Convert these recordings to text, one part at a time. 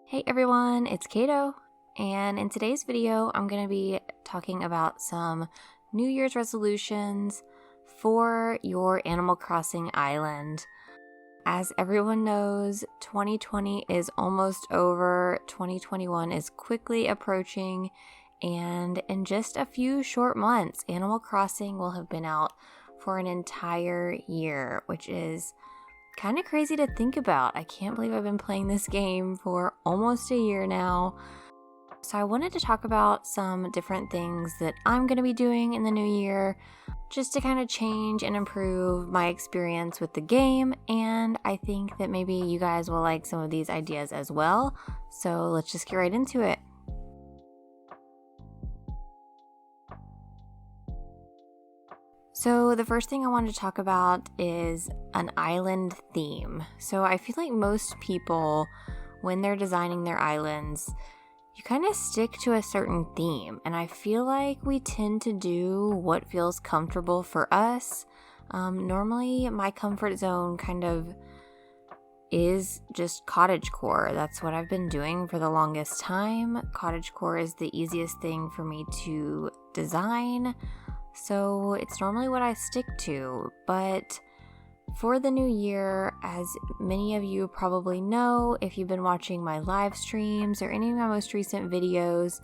Hey everyone, it's Kato, and in today's video, I'm going to be talking about some New Year's resolutions for your Animal Crossing island. As everyone knows, 2020 is almost over, 2021 is quickly approaching, and in just a few short months, Animal Crossing will have been out for an entire year, which is kind of crazy to think about. I can't believe I've been playing this game for almost a year now. So I wanted to talk about some different things that I'm going to be doing in the new year just to kind of change and improve my experience with the game. And I think that maybe you guys will like some of these ideas as well. So let's just get right into it. So the first thing I wanted to talk about is an island theme. So I feel like most people, when they're designing their islands, you kind of stick to a certain theme. And I feel like we tend to do what feels comfortable for us. Normally, my comfort zone kind of is just cottagecore. That's what I've been doing for the longest time. Cottagecore is the easiest thing for me to design. So it's normally what I stick to, but for the new year, as many of you probably know, if you've been watching my live streams or any of my most recent videos,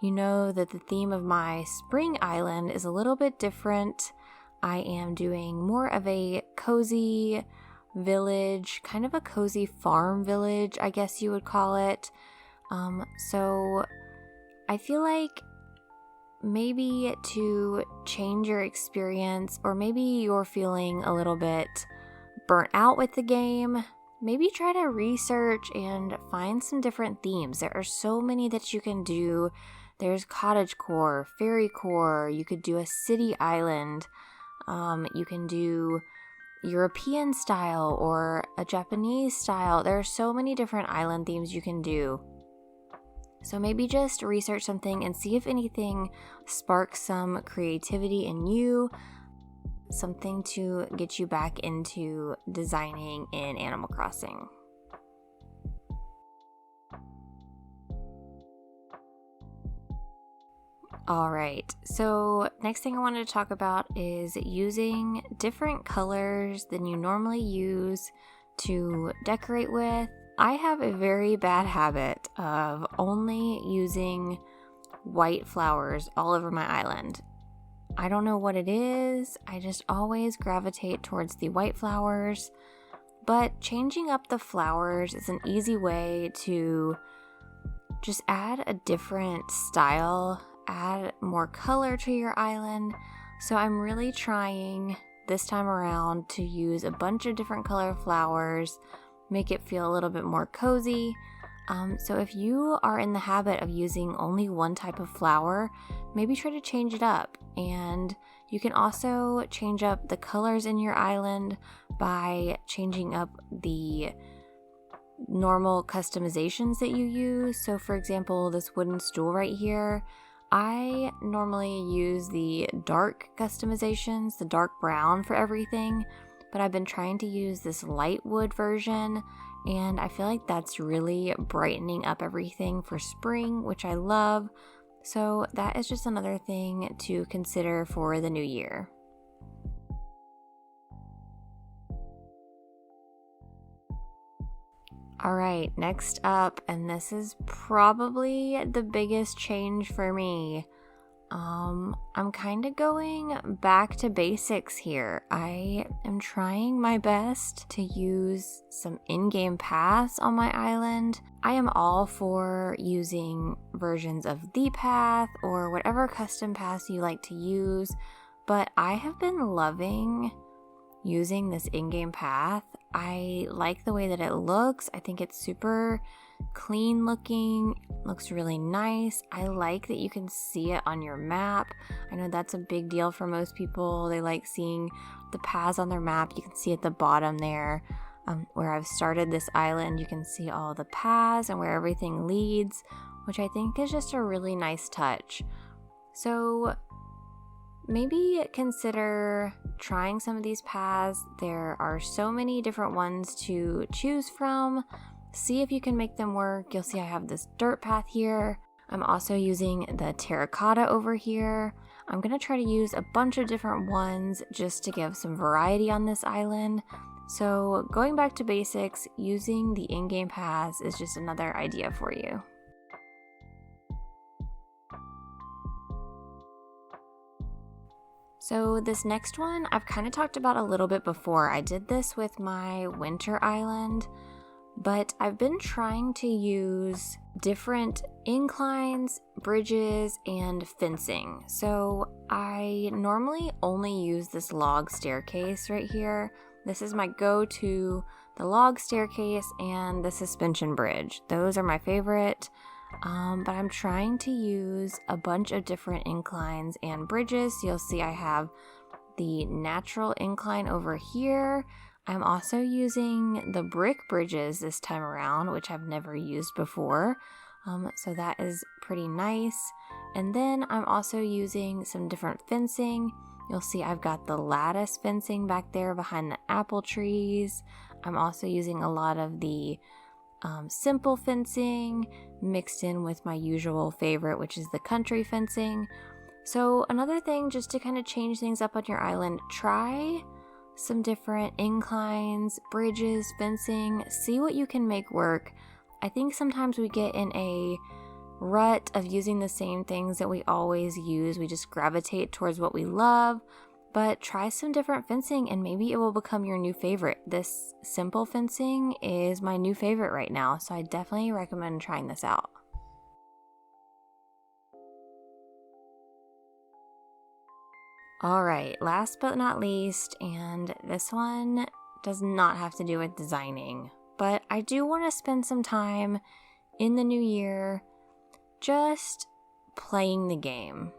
you know that the theme of my spring island is a little bit different. I am doing more of a cozy village, kind of a cozy farm village, I guess you would call it. So I feel like maybe to change your experience, or maybe you're feeling a little bit burnt out with the game, maybe try to research and find some different themes. There are so many that you can do. There's cottagecore, fairycore, you could do a city island, you can do European style or a Japanese style. There are so many different island themes you can do. So maybe just research something and see if anything sparks some creativity in you, something to get you back into designing in Animal Crossing. Alright, so next thing I wanted to talk about is using different colors than you normally use to decorate with. I have a very bad habit of only using white flowers all over my island. I don't know what it is. I just always gravitate towards the white flowers. But changing up the flowers is an easy way to just add a different style, add more color to your island. So I'm really trying this time around to use a bunch of different color flowers, make it feel a little bit more cozy. So if you are in the habit of using only one type of flower, maybe try to change it up. And you can also change up the colors in your island by changing up the normal customizations that you use. So for example, this wooden stool right here, I normally use the dark customizations, the dark brown for everything. But I've been trying to use this light wood version, and I feel like that's really brightening up everything for spring, which I love. So that is just another thing to consider for the new year. Alright, next up, and this is probably the biggest change for me. I'm kind of going back to basics here. I am trying my best to use some in-game paths on my island. I am all for using versions of the path or whatever custom paths you like to use, but I have been loving using this in-game path. I like the way that it looks. I think it's super clean looking, looks really nice. I like that you can see it on your map. I know that's a big deal for most people. They like seeing the paths on their map. You can see at the bottom there where I've started this island, you can see all the paths and where everything leads, which I think is just a really nice touch. So maybe consider trying some of these paths. There are so many different ones to choose from. see if you can make them work. You'll see I have this dirt path here. I'm also using the terracotta over here. I'm going to try to use a bunch of different ones just to give some variety on this island. So going back to basics, using the in-game paths is just another idea for you. So this next one, I've kind of talked about a little bit before. I did this with my winter island, but I've been trying to use different inclines, bridges, and fencing. So I normally only use this log staircase right here. This is my go-to, the log staircase and the suspension bridge. Those are my favorite. But I'm trying to use a bunch of different inclines and bridges. So you'll see I have the natural incline over here. I'm also using the brick bridges this time around, which I've never used before. So that is pretty nice. And then I'm also using some different fencing. You'll see I've got the lattice fencing back there behind the apple trees. I'm also using a lot of the simple fencing mixed in with my usual favorite, which is the country fencing. So another thing, just to kind of change things up on your island, try some different inclines, bridges, fencing, see what you can make work. I think sometimes we get in a rut of using the same things that we always use. We just gravitate towards what we love, but try some different fencing and maybe it will become your new favorite. This simple fencing is my new favorite right now, so I definitely recommend trying this out. Alright, last but not least, and this one does not have to do with designing, but I do want to spend some time in the new year just playing the game.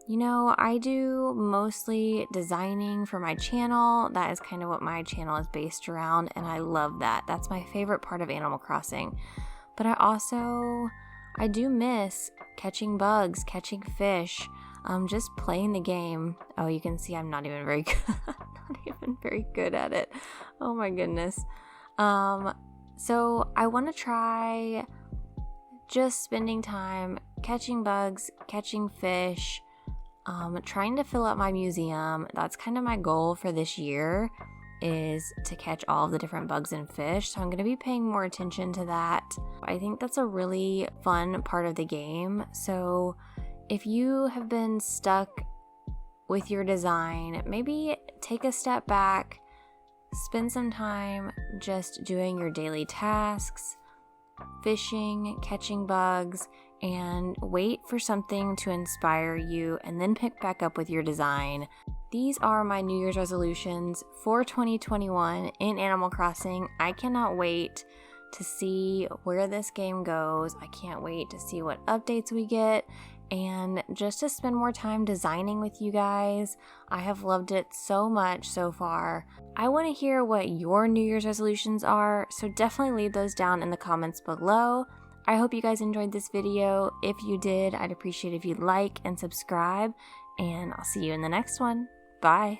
You know, I do mostly designing for my channel. That is kind of what my channel is based around, and I love that. That's my favorite part of Animal Crossing. But I do miss catching bugs, catching fish, just playing the game. Oh, you can see I'm not even very good, not even very good at it. Oh my goodness. So I want to try just spending time catching bugs, catching fish, trying to fill up my museum. That's kind of my goal for this year, is to catch all of the different bugs and fish. So I'm going to be paying more attention to that. I think that's a really fun part of the game. So if you have been stuck with your design, maybe take a step back, spend some time just doing your daily tasks, fishing, catching bugs, and wait for something to inspire you and then pick back up with your design. These are my New Year's resolutions for 2021 in Animal Crossing. I cannot wait to see where this game goes. I can't wait to see what updates we get and just to spend more time designing with you guys. I have loved it so much so far. I want to hear what your New Year's resolutions are, so definitely leave those down in the comments below. I hope you guys enjoyed this video. If you did, I'd appreciate if you'd like and subscribe, and I'll see you in the next one. Bye.